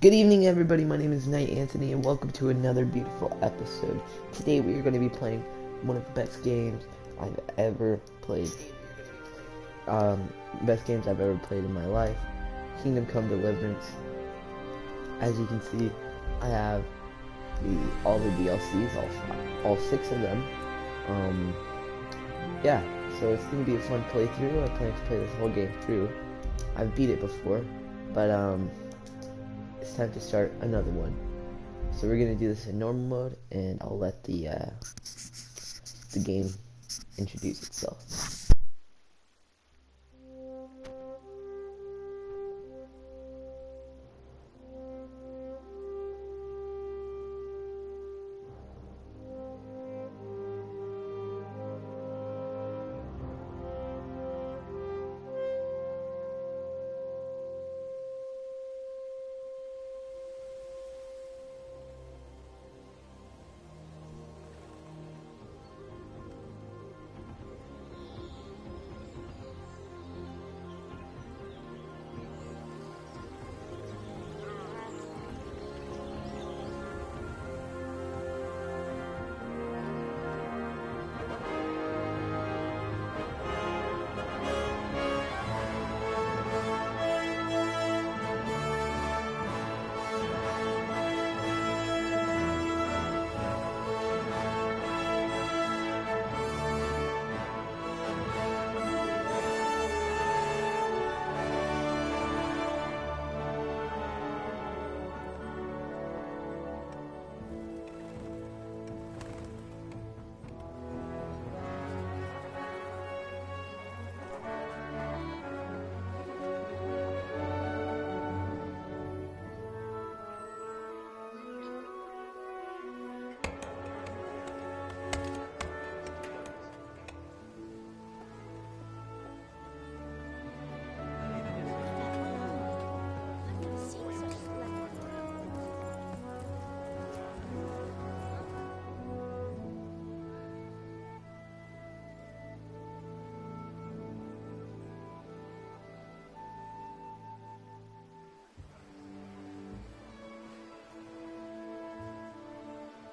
Good evening, everybody. My name is Knight Anthony, and welcome to another beautiful episode. Today, we are going to be playing one of the best games I've ever played. Best games I've ever played in my life. Kingdom Come Deliverance. As you can see, I have all the DLCs, all 6 of them. Yeah, so it's going to be a fun playthrough. I plan to play this whole game through. I've beat it before, but it's time to start another one. So we're gonna do this in normal mode, and I'll let the game introduce itself.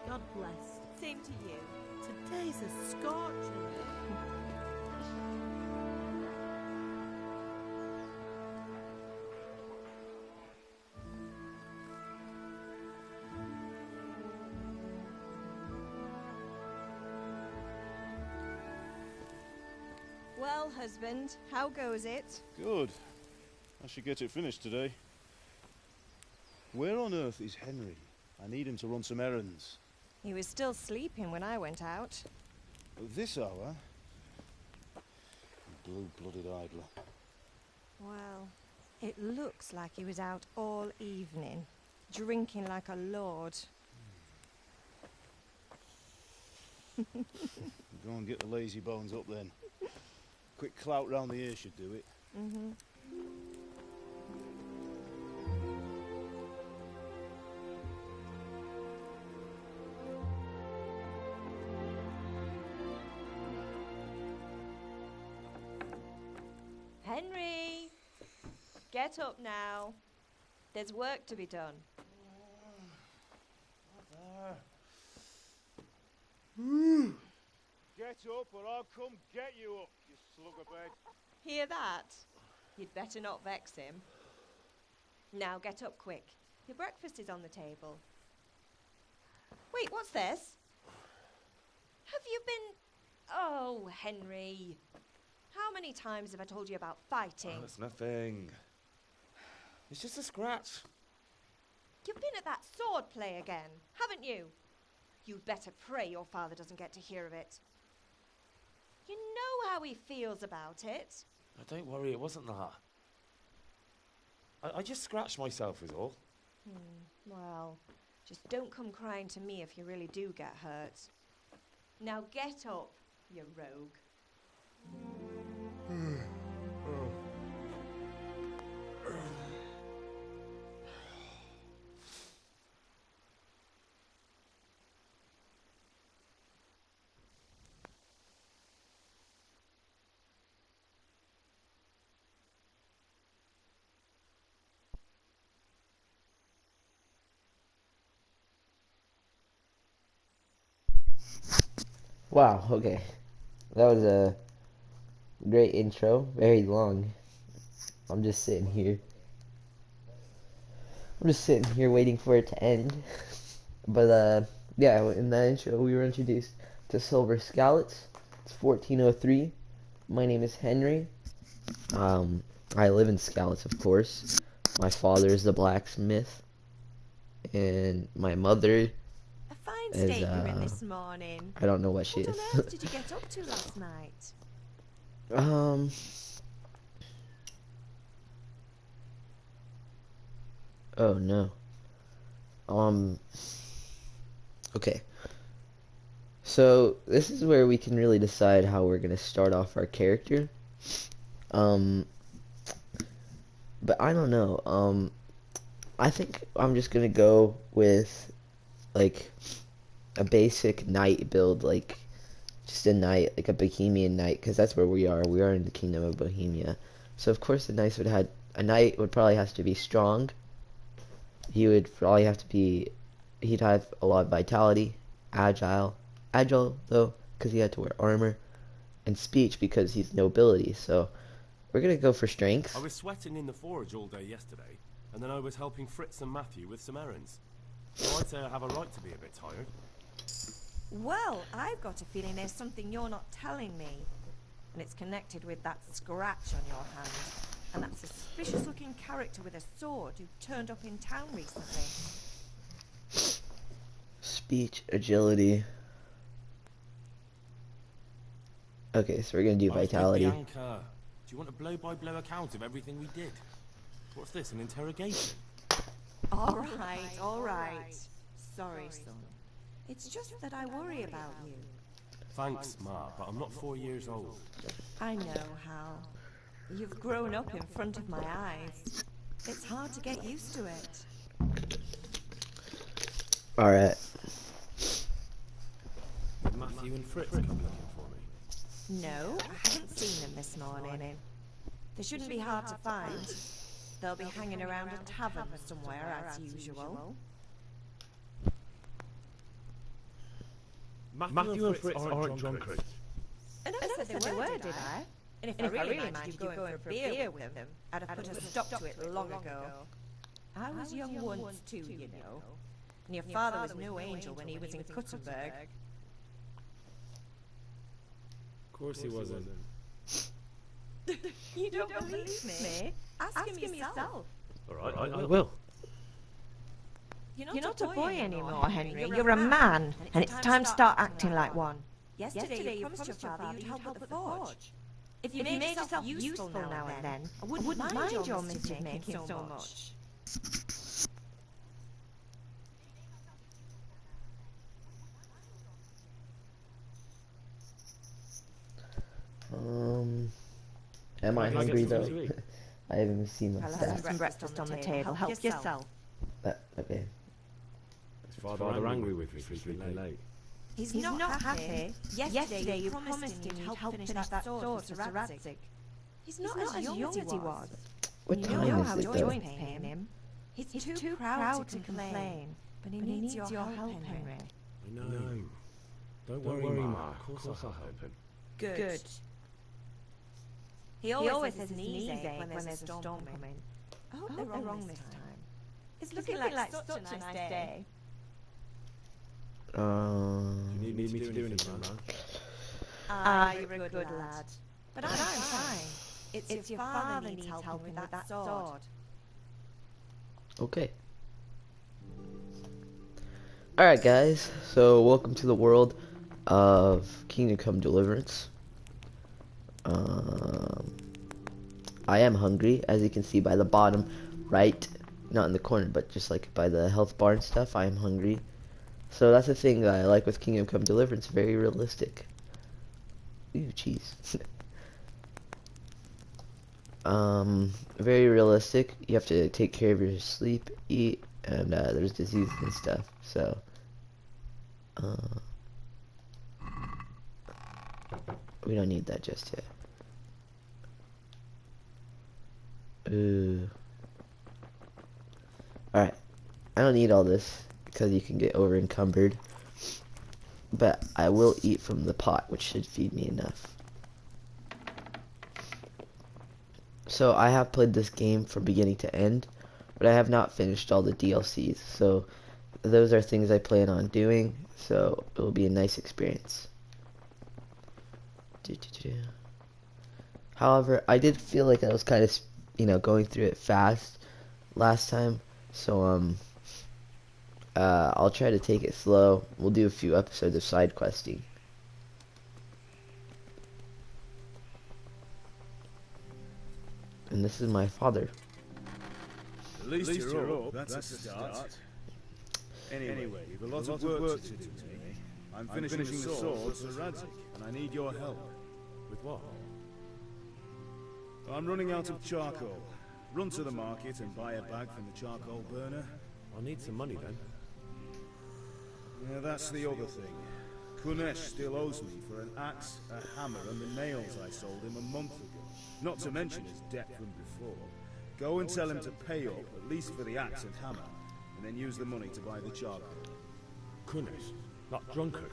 God bless. Same to you. Today's a scorcher. Well, husband, how goes it? Good. I should get it finished today. Where on earth is Henry? I need him to run some errands. He was still sleeping when I went out. At this hour? Blue-blooded idler. Well, it looks like he was out all evening, drinking like a lord. Go and get the lazy bones up then. Quick clout round the ear should do it. Mm-hmm. Henry! Get up now. There's work to be done. Get up or I'll come get you up, you slugabed. Hear that? You'd better not vex him. Now get up quick. Your breakfast is on the table. Wait, what's this? Have you been... Oh, Henry. How many times have I told you about fighting? Oh, it's nothing. It's just a scratch. You've been at that sword play again, haven't you? You'd better pray your father doesn't get to hear of it. You know how he feels about it. Oh, don't worry, it wasn't that. I just scratched myself is all. Well, just don't come crying to me if you really do get hurt. Now get up, you rogue. Wow, okay. That was a great intro. Very long. I'm just sitting here. I'm just sitting here waiting for it to end. But, yeah, in that intro, we were introduced to Silver Scallots. It's 1403. My name is Henry. I live in Scallots, of course. My father is the blacksmith. And my mother A fine is, state you're in this morning. I don't know what she What on is. earth did you get up to last night? Um, oh no. Um, okay. So, this is where we can really decide how we're gonna start off our character. Um, but I don't know. I think I'm just gonna go with, like, a basic knight build, like, just a knight, like a Bohemian knight, because that's where we are. We are in the kingdom of Bohemia. So, of course, a knight would probably have to be strong. He would probably have to be, he'd have a lot of vitality, agile though, because he had to wear armor, and speech because he's nobility. So we're gonna go for strength. I was sweating in the forge all day yesterday, and then I was helping Fritz and Matthew with some errands. So I'd say I have a right to be a bit tired. Well, I've got a feeling there's something you're not telling me. And it's connected with that scratch on your hand. And that suspicious-looking character with a sword who turned up in town recently. Speech, agility. Okay, so we're gonna do I was with vitality. Bianca. Do you want a blow-by-blow account of everything we did? What's this, an interrogation? All right. Sorry, son. It's just that I worry about you. Thanks, Ma, but I'm not 4 years old. I know, Hal. You've grown up in front of my eyes. It's hard to get used to it. Alright. Did Matthew and Fritz come looking for me? No, I haven't seen them this morning. They shouldn't be hard to find. They'll be hanging around a tavern somewhere, as usual. Matthew and Fritz aren't drunkards. I never said they were, did I? And if I really minded you going for a beer with them, I'd have put a stop to it long ago. I was young once too, you know. And your father was no angel when he was in Cuttenberg. Of course he wasn't. You don't believe me? Ask him yourself. Alright, I will. You're not a boy anymore, Henry. You're a man, and it's time to start acting like one. Yesterday you promised your father you'd help at the forge. If you made yourself useful now and then, I wouldn't mind your mischief making so much. Am I Can I get hungry something to though? eat? I haven't seen my I'll have stats. some breakfast on the table. Help yourself. Okay. Is Father angry with me for sleeping late? He's not happy. Yesterday you promised him you'd help finish that sword for Sir Radzig. He's not as young as he was. What You time know is how it though? joint's paying him. He's too proud to complain, but he needs your help, Henry. I know. Don't worry, Ma. Of course I'll help him. Good. He always has his knees ache when there's a storm coming. I hope they're wrong this time. It's looking like such a nice day. Do you need me to do anything, Ma? You're a good lad. But I'm fine. It's your father needs help with that sword. Okay. Alright guys, so welcome to the world of Kingdom Come Deliverance. I am hungry, as you can see by the bottom right, not in the corner, but just like by the health bar and stuff, I am hungry. So that's the thing that I like with Kingdom Come Deliverance, very realistic. Ooh, cheese. Very realistic. You have to take care of your sleep, eat, and there's diseases and stuff, so we don't need that just yet. Ooh. Alright. I don't need all this because you can get over encumbered. but I will eat from the pot, which should feed me enough. So I have played this game from beginning to end, but I have not finished all the DLCs, so those are things I plan on doing, so it will be a nice experience. However, I did feel like I was kind of, going through it fast last time, so I'll try to take it slow. We'll do a few episodes of side questing. And this is my father. At least you're up. That's a start. Anyway, you've a lot of work to do today. I'm finishing the sword for Radzik, and I need your help. With what? I'm running out of charcoal. Run to the market and buy a bag from the charcoal burner. I'll need some money then. Yeah, that's the other thing. Kunesh still owes me for an axe, a hammer, and the nails I sold him a month ago. Not to mention his debt from before. Go and tell him to pay up, at least for the axe and hammer, and then use the money to buy the charcoal. Goodness, that drunkard.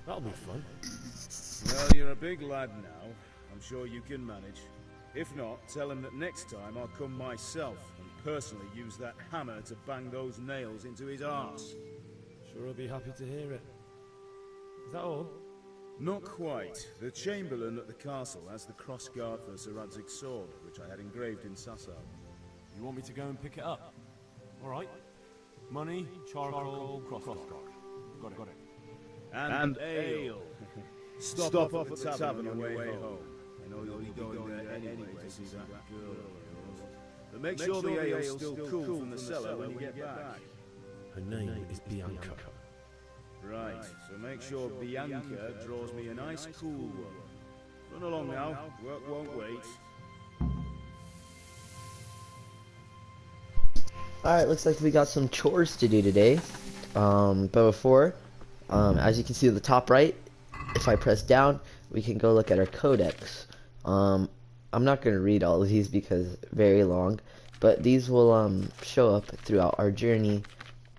That'll be fun. Well, you're a big lad now. I'm sure you can manage. If not, tell him that next time I'll come myself and personally use that hammer to bang those nails into his arse. Sure I'll be happy to hear it. Is that all? Not quite. The Chamberlain at the castle has the crossguard for Sir Radzig's sword, which I had engraved in Sasau. You want me to go and pick it up? Alright. Money, charcoal, crossguard. Got it. And ale. Stop off at the tavern on your way home. I know you'll be going there anyway to see that girl of yours. But make sure the ale's still cool from the cellar when you get back. Her name is Bianca. Right, so make sure Bianca draws me a nice cool one. Run along now, work won't wait. Alright, looks like we got some chores to do today. But before, as you can see at the top right, if I press down, we can go look at our codex. I'm not going to read all of these because very long, but these will show up throughout our journey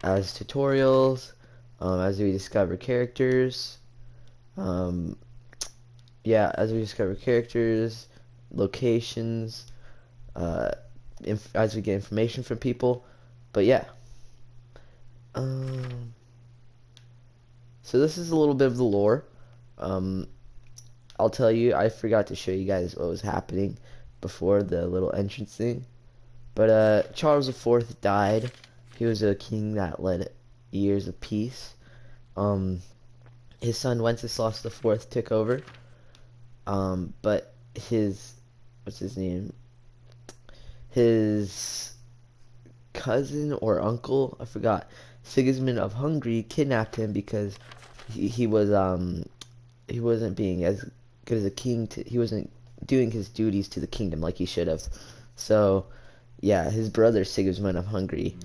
as tutorials, as we discover characters, as we discover characters, locations, as we get information from people. But yeah, so this is a little bit of the lore. I'll tell you, I forgot to show you guys what was happening before the little entrance thing. But Charles IV died. He was a king that led years of peace. His son Wenceslas IV took over. But what's his name? His cousin or uncle, I forgot, Sigismund of Hungary kidnapped him because he wasn't being as good as a king. He wasn't doing his duties to the kingdom like he should have. So, yeah, his brother Sigismund of Hungary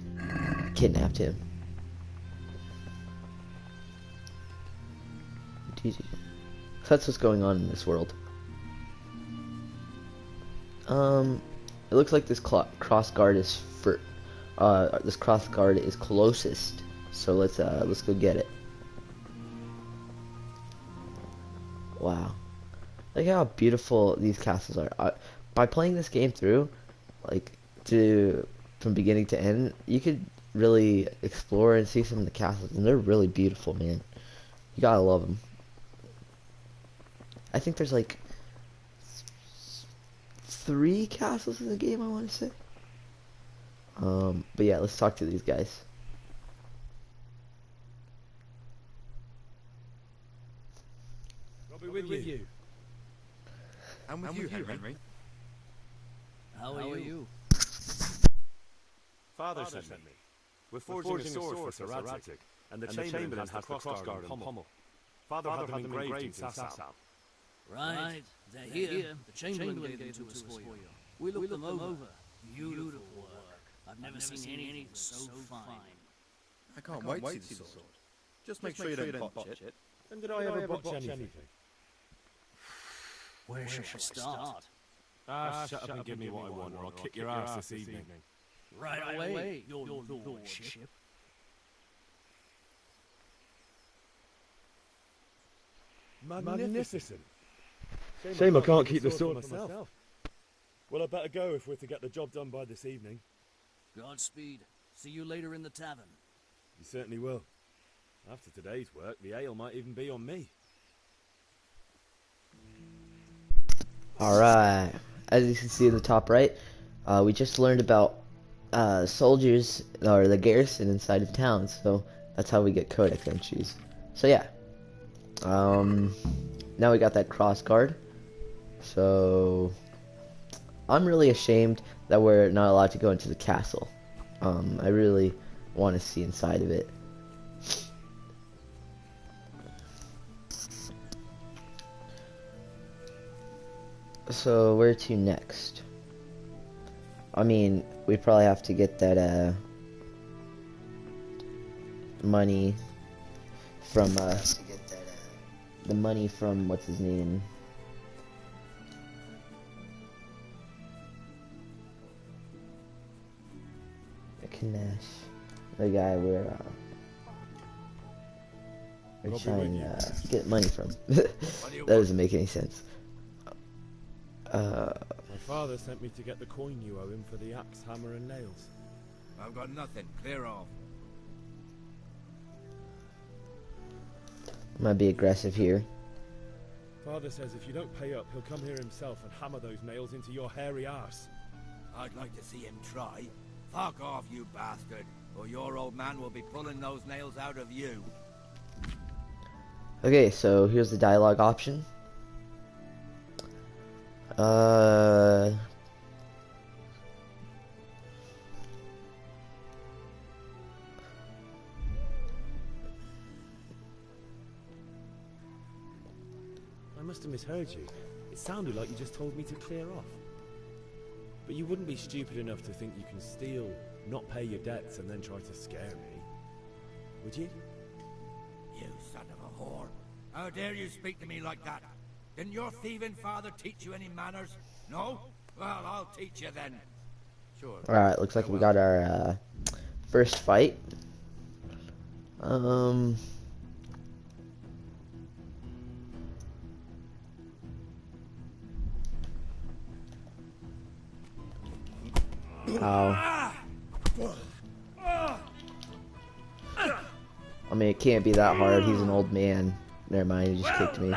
kidnapped him. So that's what's going on in this world. It looks like this cross guard is closest. So let's go get it. Wow, look how beautiful these castles are. By playing this game through, from beginning to end, you could really explore and see some of the castles, and they're really beautiful, man. You gotta love them. I think there's like 3 castles in the game, I want to say. But yeah, let's talk to these guys. I'll be with you. I'm with you, Henry. How are you? Father sent me. We're forging a sword for Sir Radzig, and the Chamberlain has the crossguard and pommel. Father had them engraved in Sasau. Right, they're here. The Chamberlain gave them to us for you. We looked them over. Beautiful work. I've never seen anything so fine. I can't wait to see the sword. Just make sure you don't botch it. And did I ever botch anything? Where should I start? Shut up and give me what I want, or I'll kick your ass this evening. Right away, your lordship. Magnificent. Shame I can't keep the sword myself. Well, I better go if we're to get the job done by this evening. Godspeed. See you later in the tavern. You certainly will. After today's work, the ale might even be on me. Alright, as you can see in the top right, we just learned about soldiers, or the garrison inside of town, so that's how we get codex entries. So yeah, now we got that cross guard, so I'm really ashamed that we're not allowed to go into the castle. I really want to see inside of it. So where to next? I mean, we probably have to get that money from the money from what's his name? Kanesh, the guy we're trying to get money from. That doesn't make any sense. My father sent me to get the coin you owe him for the axe, hammer, and nails. I've got nothing. Clear off. Might be aggressive here. Father says if you don't pay up, he'll come here himself and hammer those nails into your hairy arse. I'd like to see him try. Fuck off, you bastard, or your old man will be pulling those nails out of you. Okay, so here's the dialogue option. I must have misheard you. It sounded like you just told me to clear off. But you wouldn't be stupid enough to think you can steal, not pay your debts, and then try to scare me, would you? You son of a whore. How dare you speak to me like that? Didn't your thieving father teach you any manners? No? Well, I'll teach you then. Sure. Alright, looks like we got our first fight. Ow. I mean, it can't be that hard. He's an old man. Never mind, he just kicked me.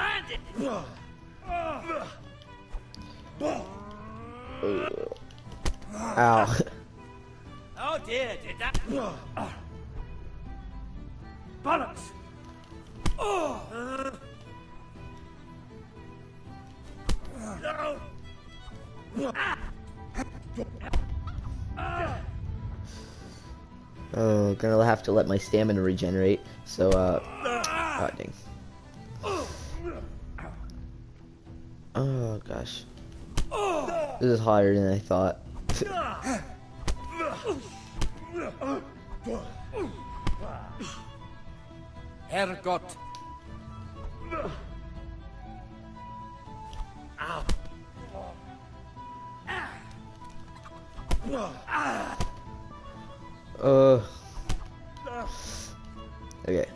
Ow. Oh dear, did that? Bollocks! Oh, gonna have to let my stamina regenerate. So, oh, dang. Oh, gosh. This is harder than I thought. Herrgott! Okay.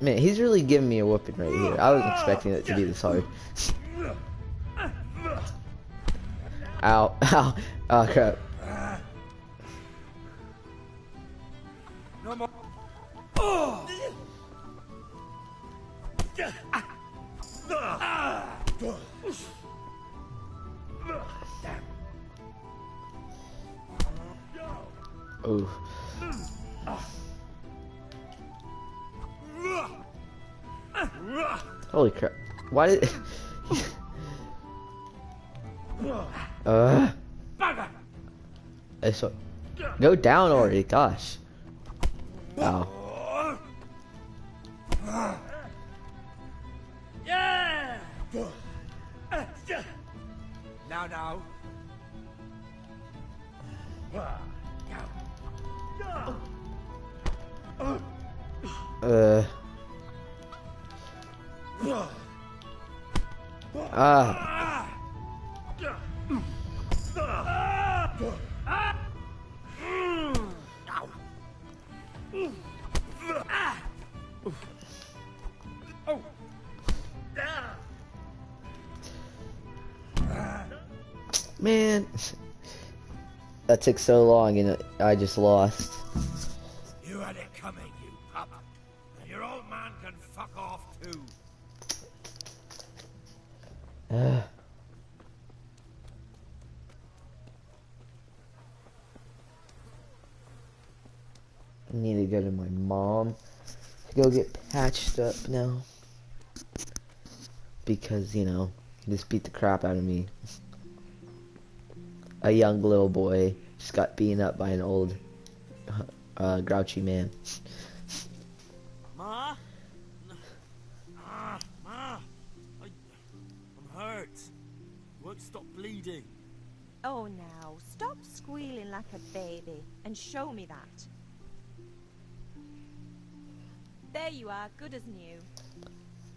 Man, he's really giving me a whooping right here. I wasn't expecting it to be this hard. Ow, ow, oh crap. No more. Oh. Holy crap. Why did... So... Go down already, gosh. Ow. Yeah! Now. That took so long and I just lost. You had it coming, you pup. And your old man can fuck off too. I need to go to my mom to go get patched up now. Because, you know, he just beat the crap out of me. A young little boy just got beaten up by an old, grouchy man. Ma? Ma! I'm hurt. Won't stop bleeding. Oh, now, stop squealing like a baby and show me that. There you are, good as new.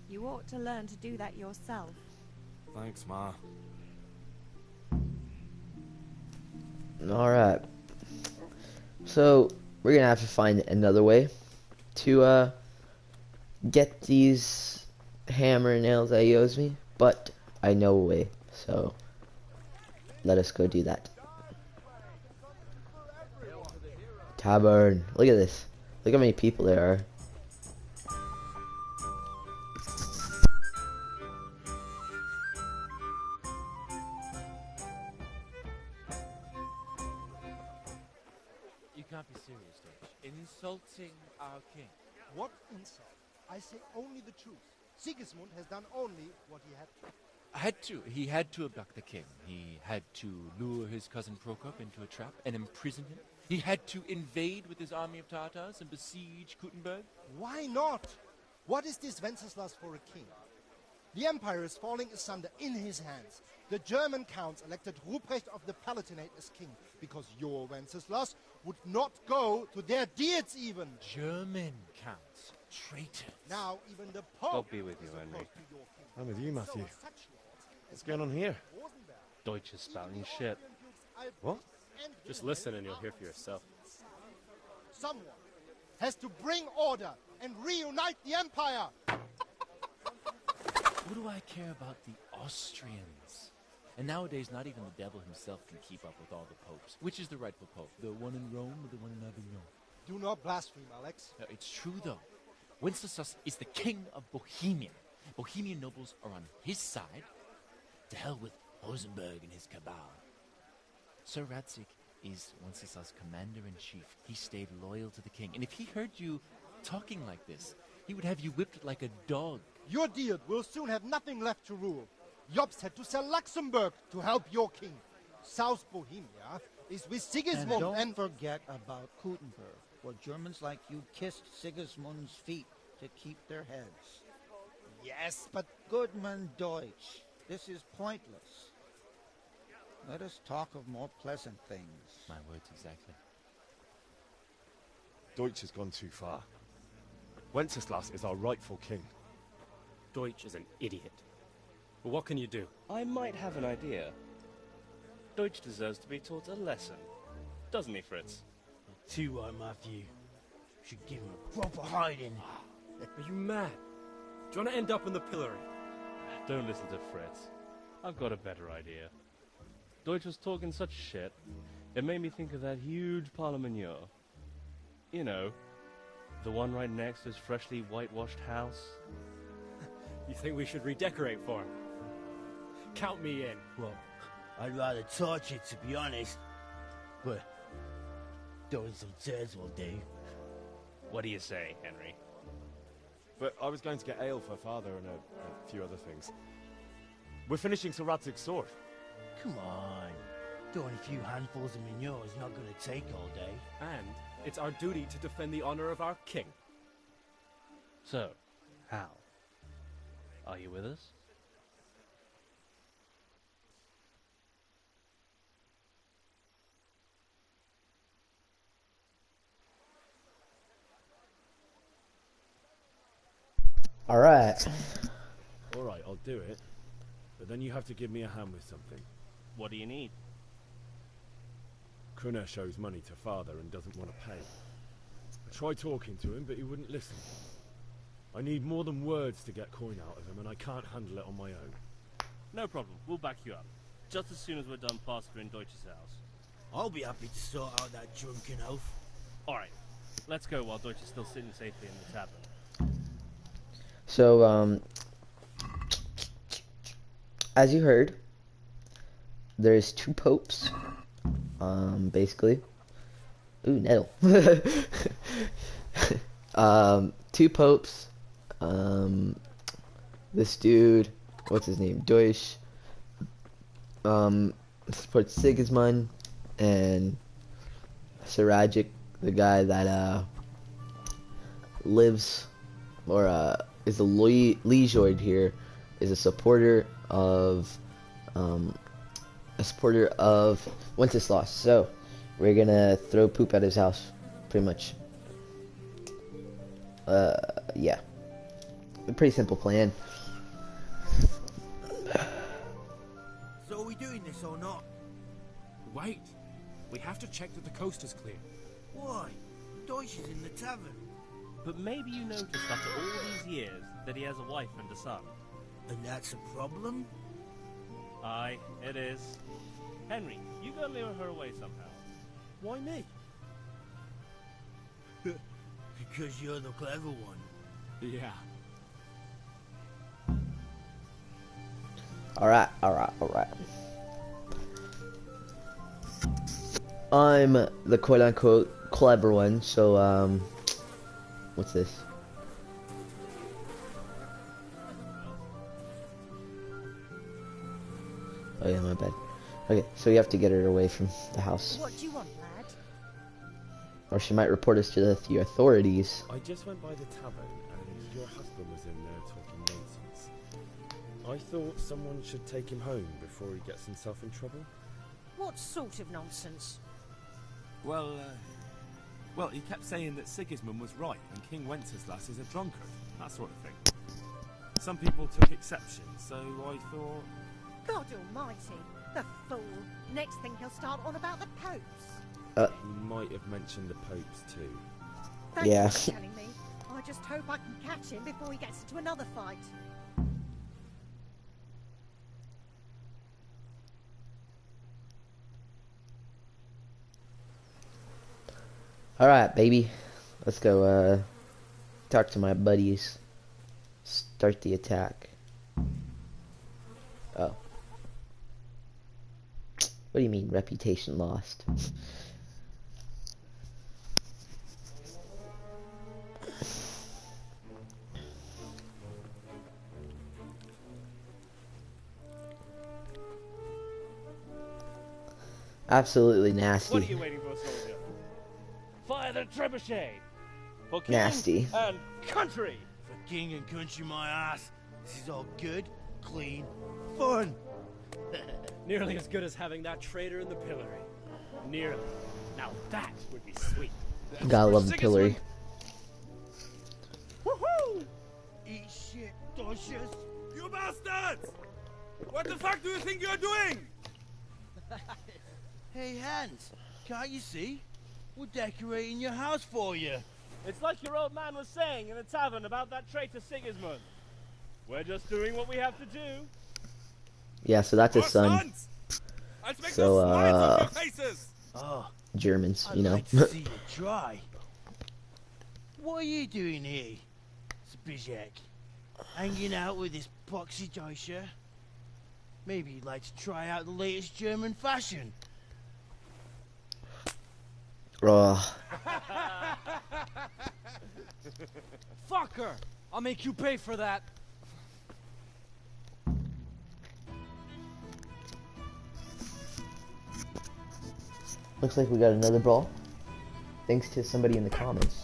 You ought to learn to do that yourself. Thanks, Ma. Alright. So, we're gonna have to find another way to, get these hammer and nails that he owes me. But, I know a way. So, let us go do that. Tavern. Look at this. Look how many people there are. You can't be serious, Dutch. Insulting our king. What insult? I say only the truth. Sigismund has done only what he had to. He had to abduct the king. He had to lure his cousin Prokop into a trap and imprison him. He had to invade with his army of Tartars and besiege Kuttenberg. Why not? What is this Wenceslas for a king? The empire is falling asunder in his hands. The German counts elected Ruprecht of the Palatinate as king because your Wenceslas would not go to their deeds even. German counts. Traitors. Now even the Pope God be with you, is Henry. opposed to your king. I'm with you, Matthew. So such lords What's going on here? Rosenberg, Deutsch is spouting shit. What? and Just Wilhelm listen and you'll hear for yourself. Someone has to bring order and reunite the empire. What do I care about the Austrians? And nowadays, not even the devil himself can keep up with all the popes. Which is the rightful pope? The one in Rome or the one in Avignon? Do not blaspheme, Alex. No, it's true, though. Wenceslas is the king of Bohemia. Bohemian nobles are on his side. To hell with Rosenberg and his cabal. Sir Radzik is Wenceslas' commander-in-chief. He stayed loyal to the king. And if he heard you talking like this, he would have you whipped like a dog. Your deed will soon have nothing left to rule. Jobst had to sell Luxembourg to help your king. South Bohemia is with Sigismund And don't forget about Kuttenberg, where Germans like you kissed Sigismund's feet to keep their heads. Yes, but Goodman Deutsch, this is pointless. Let us talk of more pleasant things. My words exactly. Deutsch has gone too far. Wenceslas is our rightful king. Deutsch is an idiot. But what can you do? I might have an idea. Deutsch deserves to be taught a lesson. Doesn't he, Fritz? Too right, Matthew. Should give him a proper hiding. Are you mad? Do you want to end up in the pillory? Don't listen to Fritz. I've got a better idea. Deutsch was talking such shit, it made me think of that huge parliament. You know, the one right next to his freshly whitewashed house. You think we should redecorate for him? Count me in. Well, I'd rather torch it, to be honest. But throwing some tears will do. What do you say, Henry? But I was going to get ale for father and a few other things. We're finishing Sir Radzig's sword. Come on. Throwing a few handfuls of manure is not going to take all day. And it's our duty to defend the honor of our king. So, Hal, are you with us? Alright. Alright, I'll do it. But then you have to give me a hand with something. What do you need? Kunesh owes money to father and doesn't want to pay. I tried talking to him, but he wouldn't listen. I need more than words to get coin out of him, and I can't handle it on my own. No problem. We'll back you up. Just as soon as we're done plastering Deutsch's house. I'll be happy to sort out that drunken oaf. Alright, let's go while Deutsch is still sitting safely in the tavern. So, as you heard, there's 2 popes, basically. Ooh, nettle. 2 popes, this dude, what's his name, Deutsch, supports Sigismund, and Sarajic, the guy that, lives, or, is a Lejoid here, is a supporter of Wenceslas. So we're gonna throw poop at his house, pretty much. Yeah, a pretty simple plan. So are we doing this or not? Wait, we have to check that the coast is clear. Why? Deutsch is in the tavern. But maybe you noticed after all these years that he has a wife and a son. And that's a problem? Aye, it is. Henry, you gotta lure her away somehow. Why me? Because you're the clever one. Yeah. Alright. I'm the quote-unquote clever one, so, what's this? Oh yeah, my bad. Okay, so you have to get her away from the house. What do you want, lad? Or she might report us to the authorities. I just went by the tavern and your husband was in there talking nonsense. I thought someone should take him home before he gets himself in trouble. What sort of nonsense? Well, he kept saying that Sigismund was right and King Wenceslas is a drunkard, that sort of thing. Some people took exception, so I thought... God almighty, the fool. Next thing he'll start on about the popes. He might have mentioned the popes too. Thank you for telling me. I just hope I can catch him before he gets into another fight. Alright, baby. Let's go, talk to my buddies. Start the attack. Oh. What do you mean, reputation lost? Absolutely nasty. What are you waiting for, soldier? Fire the trebuchet! For king Nasty. and country! For king and country, my ass. This is all good, clean, fun. Nearly as good as having that traitor in the pillory. Nearly. Now that would be sweet. Gotta love the pillory. Woohoo! Eat shit, Docious. You bastards! What the fuck do you think you're doing? Hey, Hans, can't you see? We're decorating your house for you. It's like your old man was saying in the tavern about that traitor Sigismund. We're just doing what we have to do. Yeah, so that's his son. So, Germans, you know. I'd like to see you try. What are you doing here, Zbigniew? Hanging out with this boxy Deutscher? Maybe you'd like to try out the latest German fashion. Fucker! I'll make you pay for that. Looks like we got another brawl. Thanks to somebody in the comments.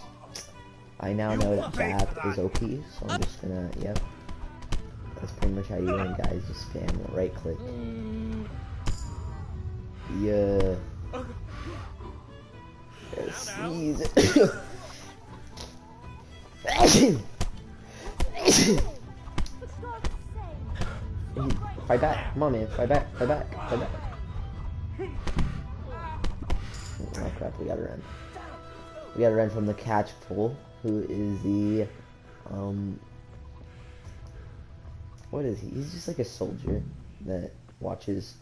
I now know that Jab is OP, so I'm just gonna, yep. That's pretty much how you win, guys. Just spam right click. Yeah. Sneeze. Fight back. Come on, man. Fight back. Fight back. Fight back. Oh crap, we gotta run. We gotta run from the catchpole, who is the, what is he? He's just like a soldier that watches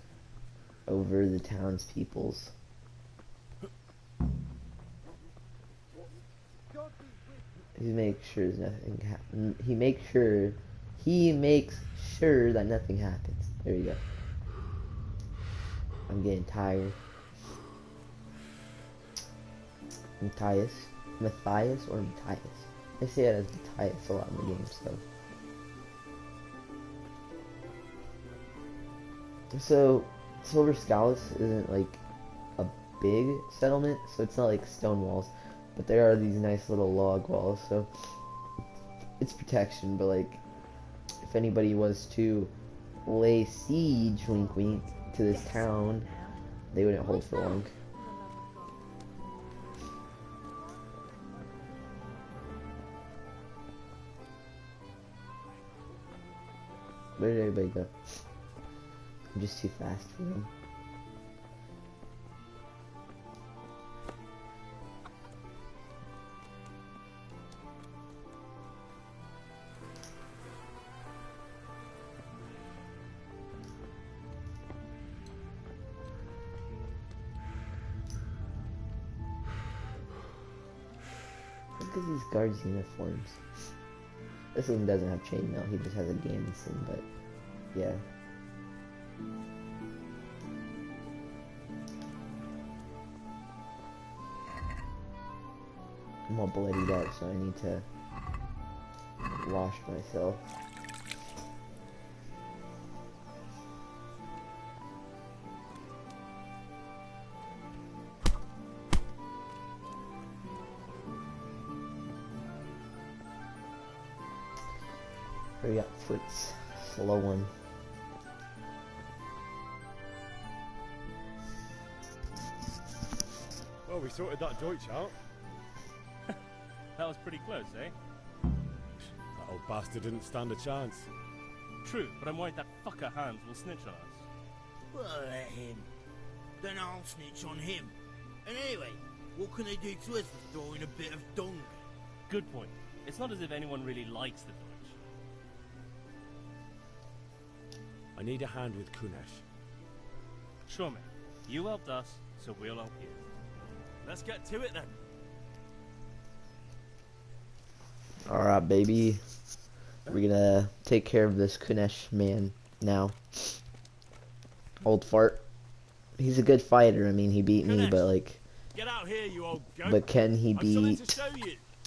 over the townspeople's He makes sure nothing he makes sure that nothing happens. There you go. I'm getting tired. Matthias or Matthias? They say it as Matthias a lot in the game, so Silver Scouts isn't like a big settlement, so it's not like stone walls, but there are these nice little log walls, so it's protection. But like, if anybody was to lay siege, wink wink, to this town, they wouldn't hold for long. Where did everybody go? I'm just too fast for them. Look at these guards' uniforms. This one doesn't have chainmail, he just has a gambeson, but yeah. I'm all bloodied up, so I need to wash myself. Hurry up, Fritz. Slow one. Well, we sorted that Deutsch out. That was pretty close, eh? That old bastard didn't stand a chance. True, but I'm worried that fucker Hans will snitch on us. Well, let him. Then I'll snitch on him. And anyway, what can they do to us for throwing a bit of dung? Good point. It's not as if anyone really likes the Deutsch. I need a hand with Kunesh. Sure, mate. You helped us, so we'll help you. Let's get to it then. Alright, baby. We're gonna take care of this Kunesh man now. Old fart. He's a good fighter. I mean, he beat me, but like... Get out here, you old goat. But can he beat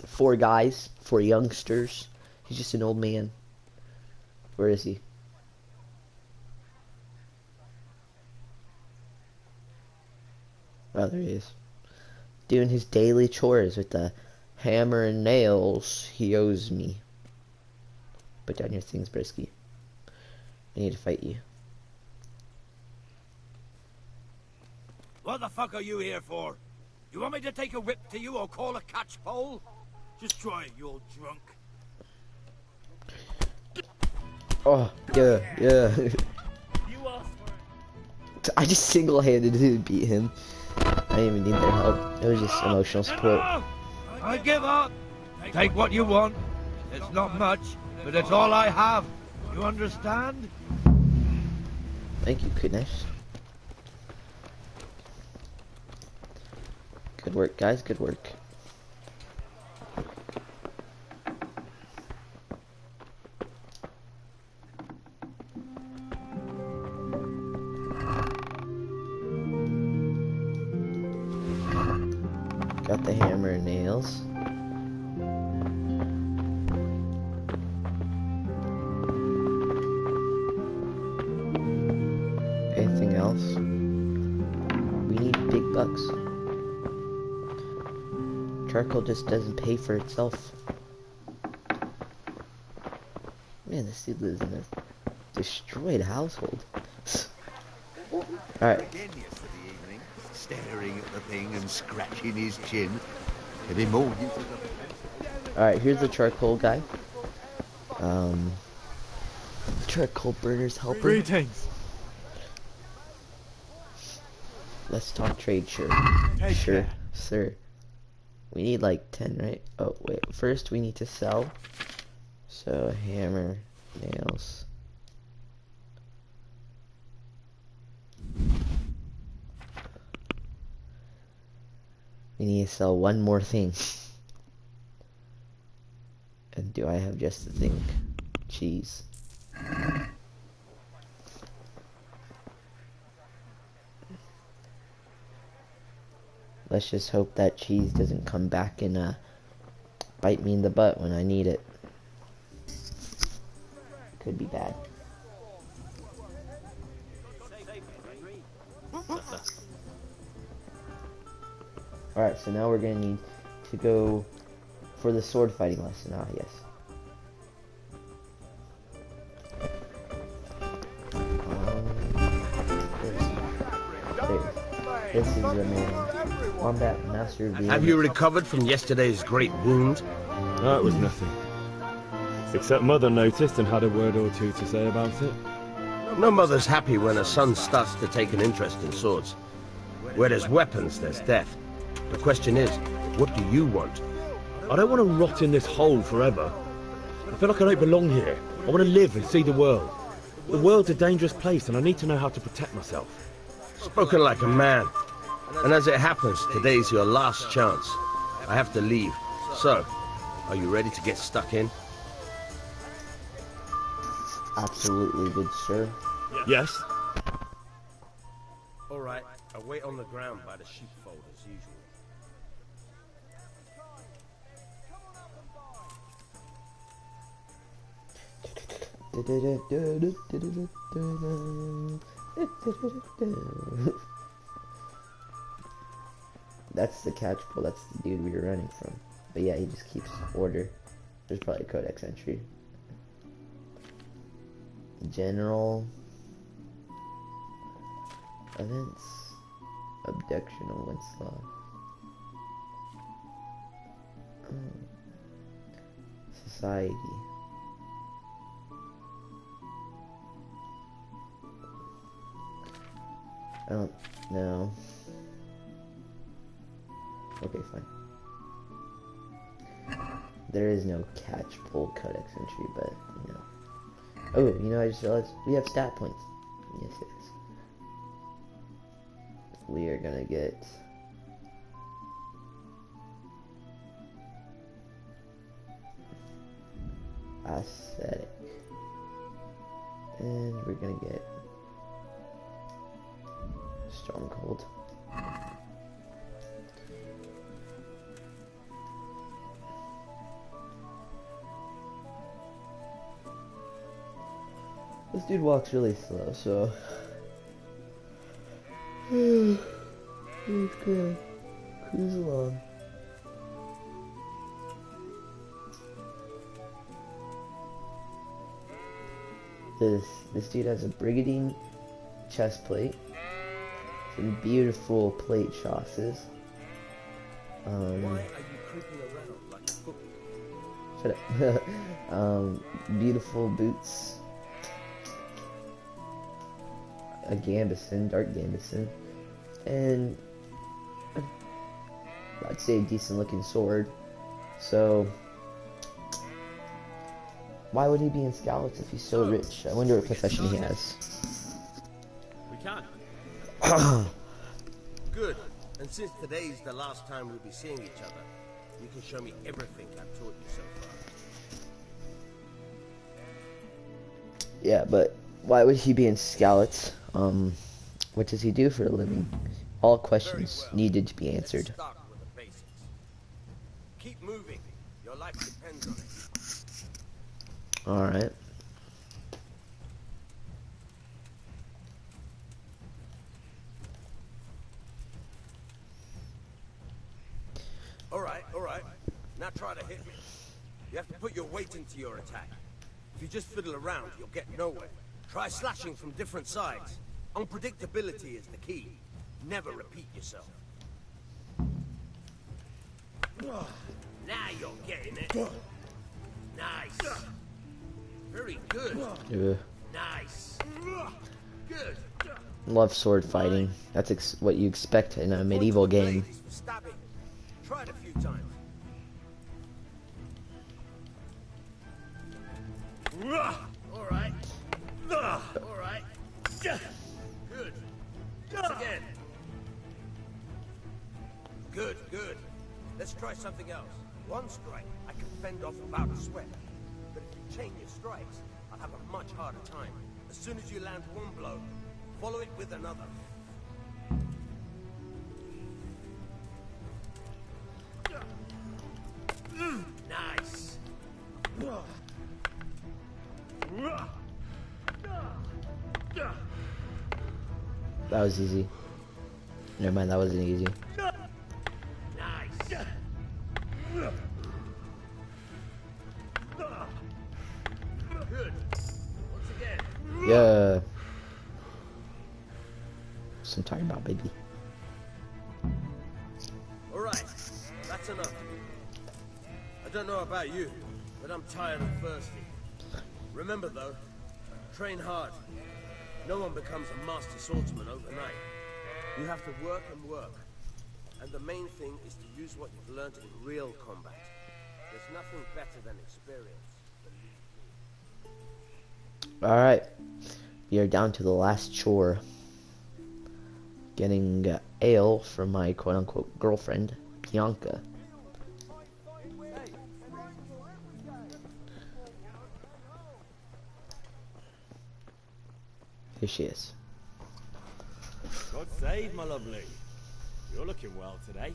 4 guys, 4 youngsters? He's just an old man. Where is he? Oh, there he is. Doing his daily chores with the hammer and nails he owes me. Put down your things, Brisky. I need to fight you. What the fuck are you here for? You want me to take a whip to you or call a catch pole? Just try it, you old drunk. Oh, yeah, yeah. You asked for it. I just single-handedly beat him. I didn't even need their help. It was just emotional support. I give up. Take what you want. It's not much, but it's all I have. You understand? Thank you, Kunesh. Good work, guys. Good work. Got the hammer and nails. Anything else? We need big bucks. Charcoal just doesn't pay for itself. Man, this dude lives in a destroyed household. Alright. Staring at the thing and scratching his chin. Getting more used to the... Alright, here's the charcoal guy. Charcoal burner's helper. Greetings. Let's talk trade, sure. Take sure, care. sir. We need like 10, right? Oh, wait. First, we need to sell. So, hammer, nails. We need to sell one more thing. And do I have just the thing? Cheese. Let's just hope that cheese doesn't come back and bite me in the butt when I need it. Could be bad. Alright, so now we're gonna need to go for the sword fighting lesson. Ah, yes. This is the man. Combat master of the Have you recovered from yesterday's great wound? No, it was nothing. Except Mother noticed and had a word or two to say about it. No mother's happy when a son starts to take an interest in swords. Where there's weapons, there's death. The question is, what do you want? I don't want to rot in this hole forever. I feel like I don't belong here. I want to live and see the world. The world's a dangerous place and I need to know how to protect myself. Spoken like a man. And as it happens, today's your last chance. I have to leave. So, are you ready to get stuck in? Absolutely, good sir. Yes. All right, I wait on the ground by the sheepfold as usual. That's the catchpole. That's the dude we were running from. But yeah, he just keeps order. There's probably a codex entry. General events, abduction of Wenslaw. Society. I don't know. Okay, fine. There is no catchpole codex entry, but you know. Oh, you know, I just realized we have stat points. Yes, yes. We are gonna get aesthetic, and we're gonna get stronghold. This dude walks really slow, so he's gonna cruise along. This dude has a brigadine chest plate, some beautiful plate chausses. Why are you creeping around like a foot? Shut up. Beautiful boots. A gambeson, dark gambeson, and I'd say a decent looking sword. So why would he be in Scouts if he's so rich? I wonder what profession he has. We can. Good. And since today's the last time we'll be seeing each other, you can show me everything I've taught you so far. Yeah, but why would he be in Scouts? What does he do for a living? All questions needed to be answered. Start with the basics. Keep moving. Your life depends on it. Alright. Alright. Now try to hit me. You have to put your weight into your attack. If you just fiddle around, you'll get nowhere. Try slashing from different sides. Unpredictability is the key. Never repeat yourself. Now you're getting it. Nice. Very good. Yeah. Nice. Good. Love sword fighting. That's what you expect in a medieval game. Stabbing. Try it a few times. Alright. Alright. Good. Once again. Good. Let's try something else. One strike, I can fend off without a sweat. But if you chain your strikes, I'll have a much harder time. As soon as you land one blow, follow it with another. Nice. That was easy. Never mind, that wasn't easy. Nice. Good. Once again. Yeah. That's what I'm talking about, baby. Alright, that's enough. I don't know about you, but I'm tired and thirsty. Remember though, train hard. No one becomes a master swordsman overnight. You have to work and work. And the main thing is to use what you've learned in real combat. There's nothing better than experience. Alright. We are down to the last chore. Getting ale from my quote-unquote girlfriend, Bianca. Here she is. God save my lovely. You're looking well today.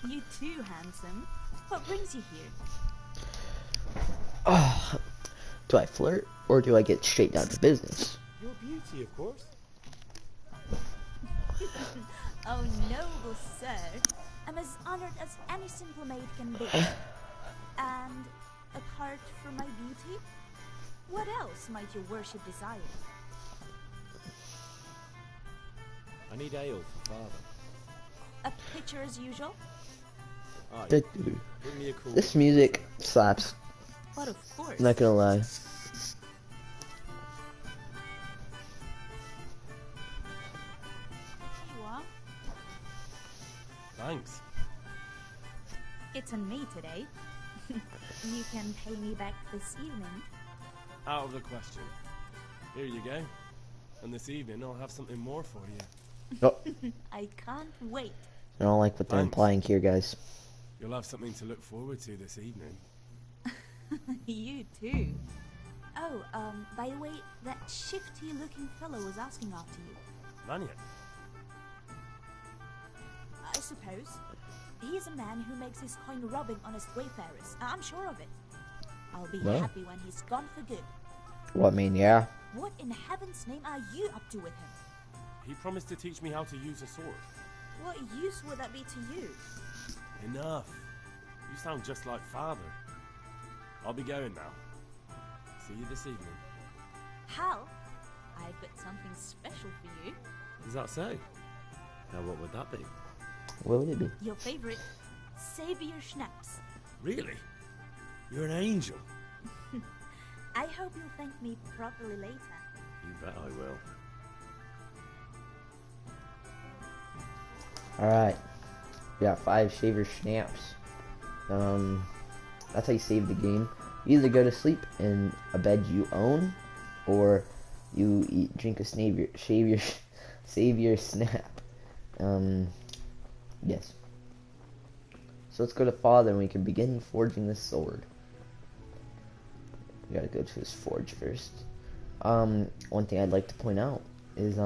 You too, handsome. What brings you here? Oh, do I flirt or do I get straight down to business? Your beauty, of course. Oh, noble sir. I'm as honored as any simple maid can be. And apart from my beauty, what else might your worship desire? I need ale for father. A pitcher as usual? Aye. Dude, Bring me a cool this music slaps. But of course. Not gonna lie. Here you are. Thanks. It's on me today. You can pay me back this evening. Out of the question. Here you go. And this evening I'll have something more for you. Oh, I can't wait. I don't like what they're implying here, guys. You'll have something to look forward to this evening. You too. Oh, by the way, that shifty-looking fellow was asking after you. Mannion. I suppose. He's a man who makes his coin robbing honest wayfarers. I'm sure of it. I'll be Well. happy when he's gone for good. Well, I mean, yeah. What in heaven's name are you up to with him? He promised to teach me how to use a sword. What use would that be to you? Enough. You sound just like father. I'll be going now. See you this evening. Hal, I've got something special for you. Is that so? Now what would that be? What would it be? Your favorite, Savior Schnapps. Really? You're an angel. I hope you'll thank me properly later. You bet I will. Alright. We got 5 shaver snaps. That's how you save the game. You either go to sleep in a bed you own, or you drink a savior snap. Yes. So let's go to father and we can begin forging this sword. We gotta go to his forge first. One thing I'd like to point out is,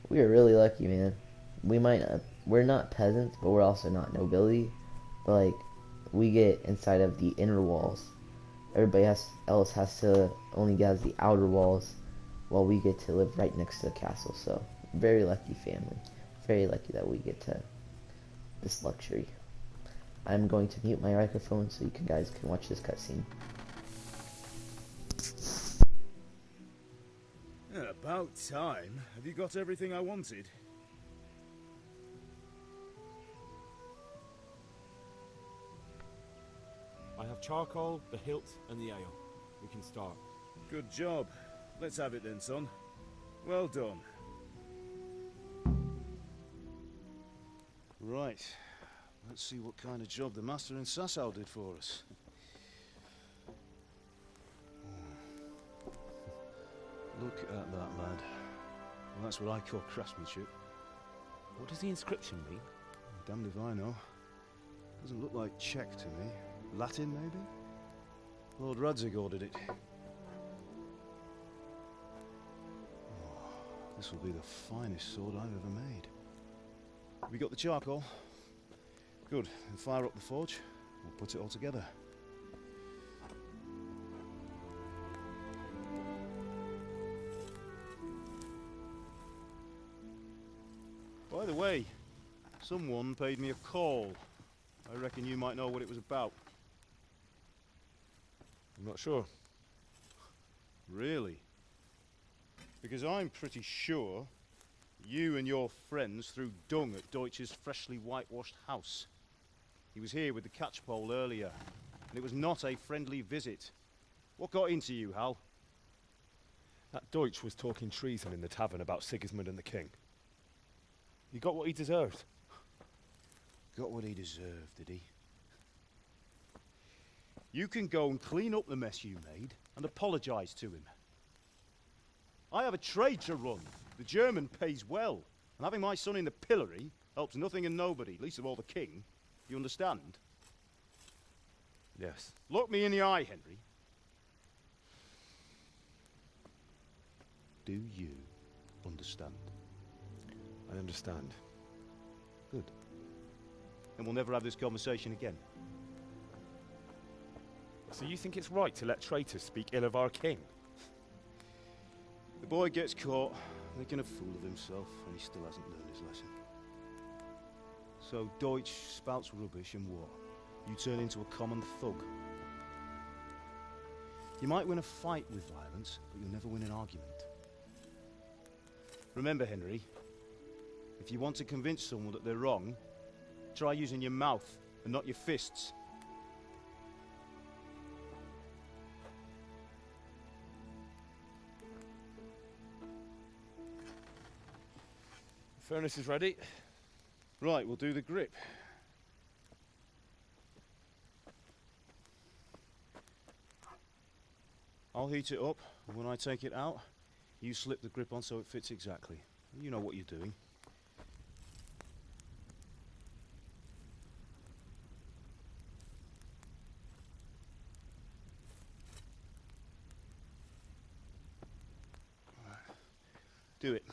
we are really lucky, man. We're not peasants, but we're also not nobility. But like, we get inside of the inner walls. Everybody else has to only has the outer walls, while we get to live right next to the castle. So, very lucky family. Very lucky that we get to this luxury. I'm going to mute my microphone so you guys can watch this cutscene. Yeah, about time. Have you got everything I wanted? I have charcoal, the hilt, and the ale. We can start. Good job. Let's have it then, son. Well done. Right. Let's see what kind of job the master in Sasau did for us. Look at that, lad. Well, that's what I call craftsmanship. What does the inscription mean? Damned if I know. Doesn't look like Czech to me. Latin, maybe? Lord Radzig ordered it. Oh, this will be the finest sword I've ever made. Have you got the charcoal? Good. Then fire up the forge. We'll put it all together. By the way, someone paid me a call. I reckon you might know what it was about. I'm not sure. Really? Because I'm pretty sure you and your friends threw dung at Deutsch's freshly whitewashed house. He was here with the catchpole earlier, and it was not a friendly visit. What got into you, Hal? That Deutsch was talking treason in the tavern about Sigismund and the king. He got what he deserved. Got what he deserved, did he? You can go and clean up the mess you made and apologise to him. I have a trade to run. The German pays well, and having my son in the pillory helps nothing and nobody, least of all the king. You understand? Yes. Look me in the eye, Henry. Do you understand? I understand. Good. And we'll never have this conversation again. So you think it's right to let traitors speak ill of our king? The boy gets caught, making a fool of himself, and he still hasn't learned his lesson. So Deutsch spouts rubbish, and what? You turn into a common thug. You might win a fight with violence, but you'll never win an argument. Remember, Henry, if you want to convince someone that they're wrong, try using your mouth and not your fists. The furnace is ready. Right, we'll do the grip. I'll heat it up, and when I take it out, you slip the grip on so it fits exactly. You know what you're doing. Do it.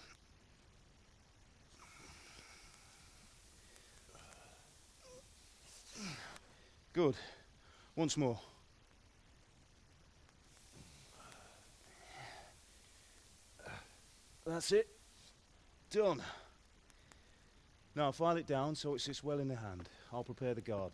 Good. Once more. That's it. Done. Now file it down so it sits well in the hand. I'll prepare the guard.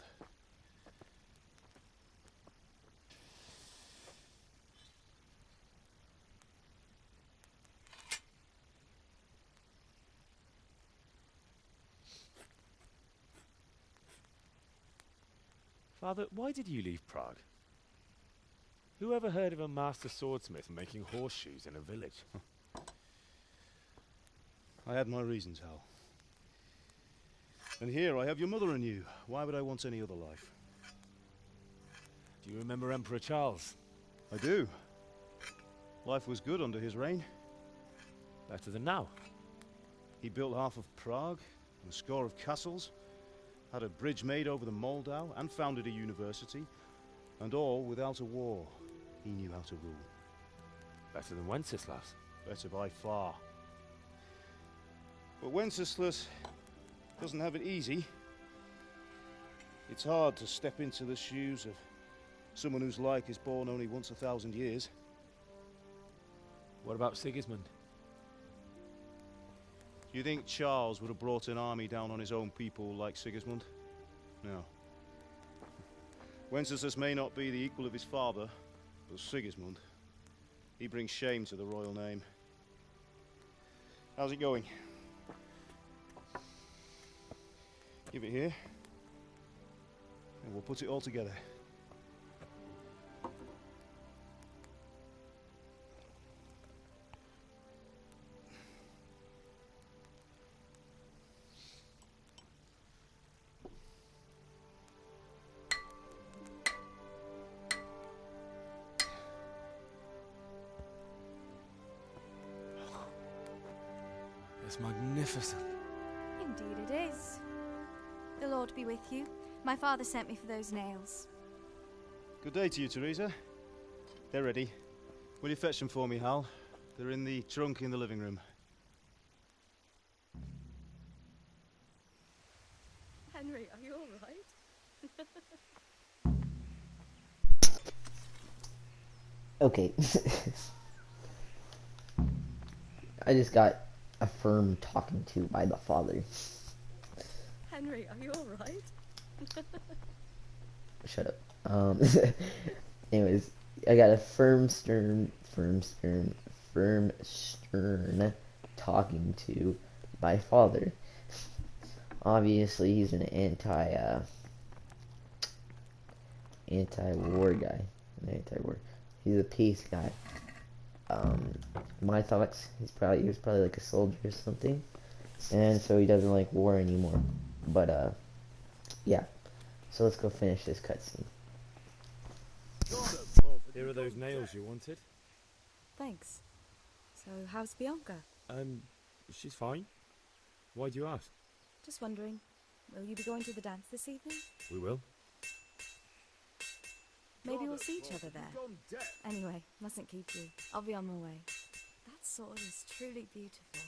Father, why did you leave Prague? Who ever heard of a master swordsmith making horseshoes in a village? I had my reasons, Hal. And here I have your mother and you. Why would I want any other life? Do you remember Emperor Charles? I do. Life was good under his reign. Better than now. He built half of Prague and a score of castles, had a bridge made over the Moldau, and founded a university, and all without a war. He knew how to rule. Better than Wenceslas. Better by far. But Wenceslas doesn't have it easy. It's hard to step into the shoes of someone whose like is born only once 1,000 years. What about Sigismund? Do you think Charles would have brought an army down on his own people like Sigismund? No. Wenceslas may not be the equal of his father, but Sigismund, he brings shame to the royal name. How's it going? Give it here, and we'll put it all together. It's magnificent. Indeed it is. Lord be with you. My father sent me for those nails. Good day to you, Teresa. They're ready. Will you fetch them for me, Hal? They're in the trunk in the living room. Henry, are you all right? Okay. I just got affirmed talking to by the father. Henry, are you all right? Shut up. Anyways, I got a firm stern talking to my father. Obviously, he's an anti-war guy. He's a peace guy. My thoughts, he was probably like a soldier or something, and so he doesn't like war anymore. But yeah. So let's go finish this cutscene. Here are those nails you wanted. Thanks. So, how's Bianca? She's fine. Why do you ask? Just wondering, will you be going to the dance this evening? We will. Maybe we'll see each other there. Anyway, mustn't keep you. I'll be on my way. That sword is truly beautiful.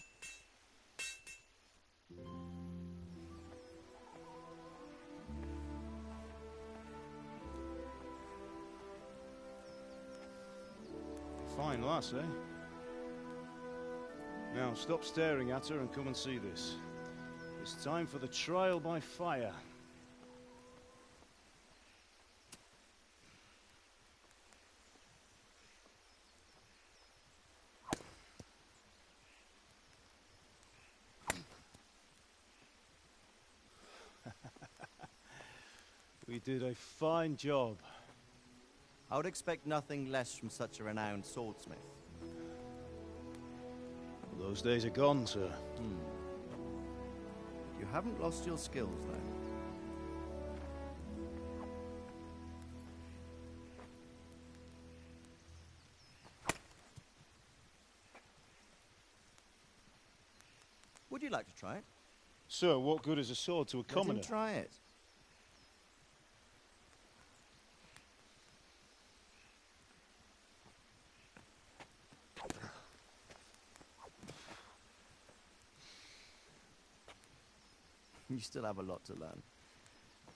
Fine lass, eh? Now, stop staring at her and come and see this. It's time for the trial by fire. We did a fine job. I would expect nothing less from such a renowned swordsmith. Those days are gone, sir. You haven't lost your skills, though. Would you like to try it? Sir, what good is a sword to a commoner? Let him try it. You still have a lot to learn.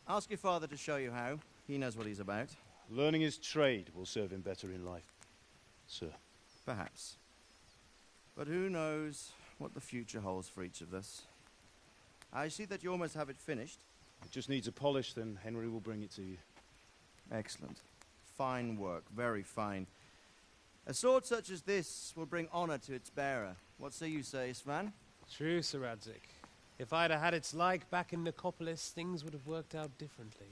Ask your father to show you how. He knows what he's about. Learning his trade will serve him better in life, sir. Perhaps. But who knows what the future holds for each of us. I see that you almost have it finished. It just needs a polish, then Henry will bring it to you. Excellent. Fine work, very fine. A sword such as this will bring honor to its bearer. What say you, Svan? True, Sir Radzik. If I'd have had its like back in Nicopolis, things would have worked out differently.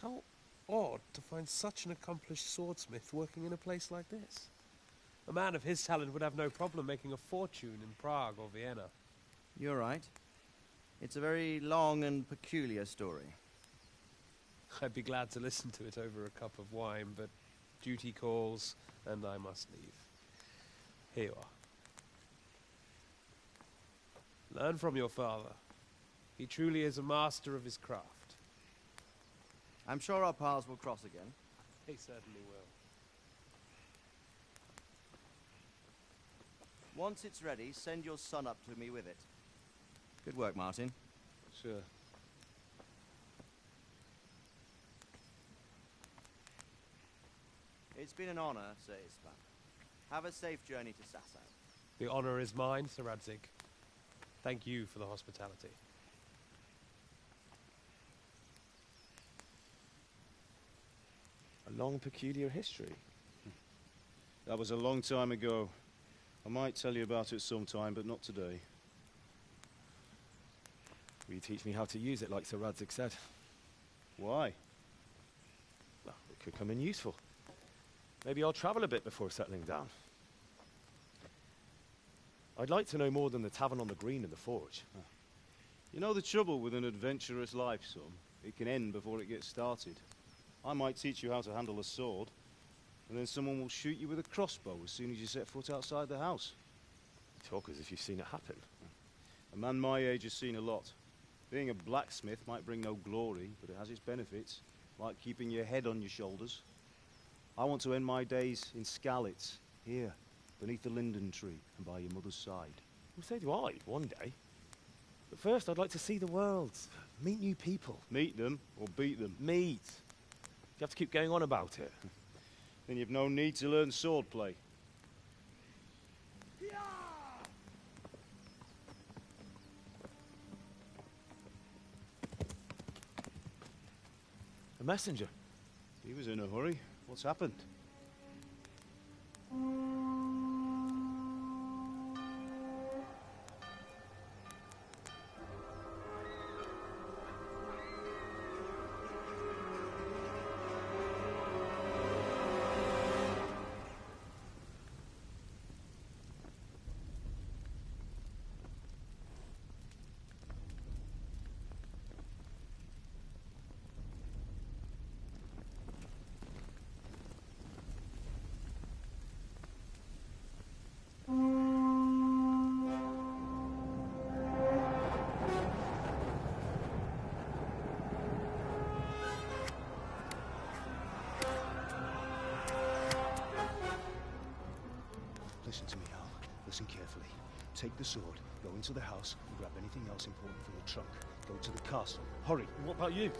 How odd to find such an accomplished swordsmith working in a place like this. A man of his talent would have no problem making a fortune in Prague or Vienna. You're right. It's a very long and peculiar story. I'd be glad to listen to it over a cup of wine, but duty calls, and I must leave. Here you are. Learn from your father. He truly is a master of his craft. I'm sure our paths will cross again. He certainly will. Once it's ready, send your son up to me with it. Good work, Martin. Sure. It's been an honor, Sir Isvan. Have a safe journey to Sasau. The honor is mine, Sir Radzik. Thank you for the hospitality. A long, peculiar history. That was a long time ago. I might tell you about it sometime, but not today. Will you teach me how to use it like Sir Radzik said? Why? Well, it could come in useful. Maybe I'll travel a bit before settling down. I'd like to know more than the tavern on the green and the forge. You know the trouble with an adventurous life, son? It can end before it gets started. I might teach you how to handle a sword, and then someone will shoot you with a crossbow as soon as you set foot outside the house. You talk as if you've seen it happen. A man my age has seen a lot. Being a blacksmith might bring no glory, but it has its benefits, like keeping your head on your shoulders. I want to end my days in Skalitz, here, beneath the linden tree and by your mother's side. Well, so do I, one day. But first, I'd like to see the world, meet new people. Meet them or beat them? Meet. You have to keep going on about it. Then you've no need to learn swordplay. A messenger. He was in a hurry. What's happened? Listen to me, Hal. Listen carefully. Take the sword, go into the house, and grab anything else important from the trunk. Go to the castle. Hurry. And what about you?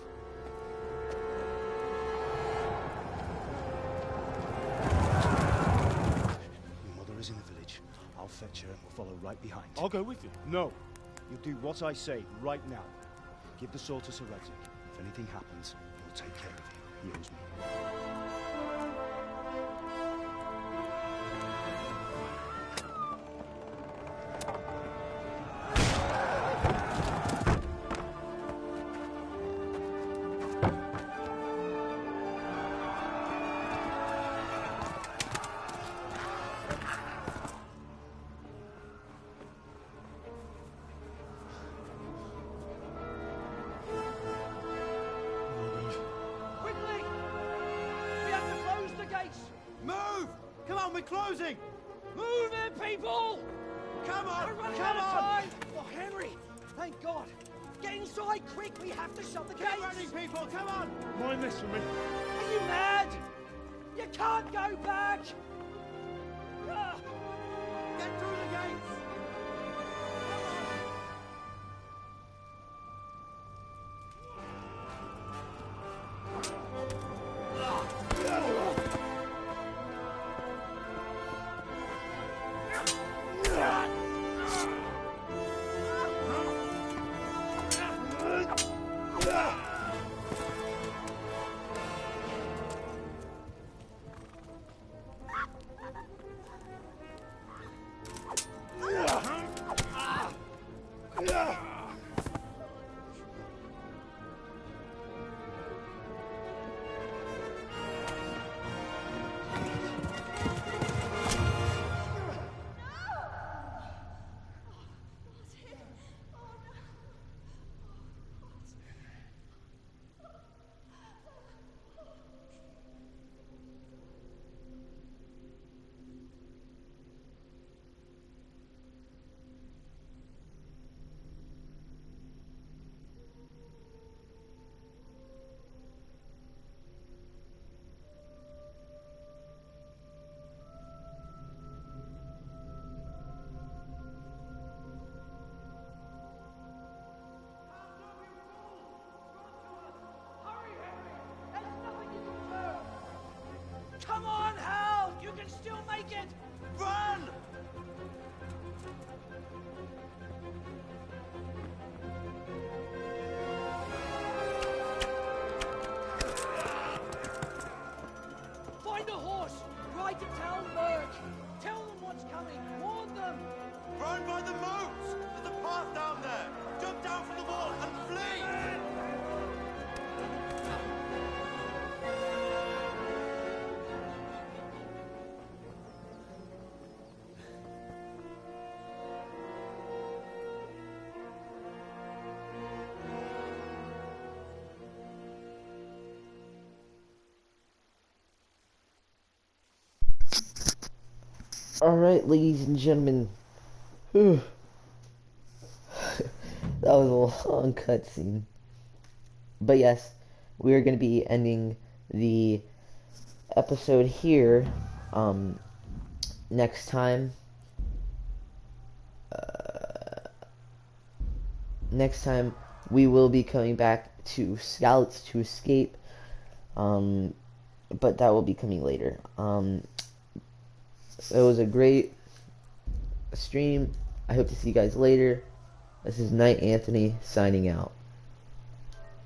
Your mother is in the village. I'll fetch her and we'll follow right behind. I'll go with you. No. You'll do what I say right now. Give the sword to Sir Radzik. If anything happens, he'll take care of you. He owes me. Quickly! We have to close the gates! Move! Come on, we're closing! Move it, people! Come on! We're running Come out of on! time! Oh, Henry! Thank God! Get inside, quick! We have to shut the gates! Get running, people! Come on! Mind this for me. Are you mad? You can't go back! Ah! Get through the gates! Come on, Hal! You can still make it! Run! Find a horse! Ride to town, Berg! Tell them what's coming! Warn them! Run by the moats! There's a path down there! Jump down from the wall and flee! Alright, ladies and gentlemen. Whew. That That was a long cutscene. But yes, we are going to be ending the episode here. Next time. Next time we will be coming back to Scouts to Escape. But that will be coming later. It was a great stream. I hope to see you guys later. This is Knight Anthony signing out.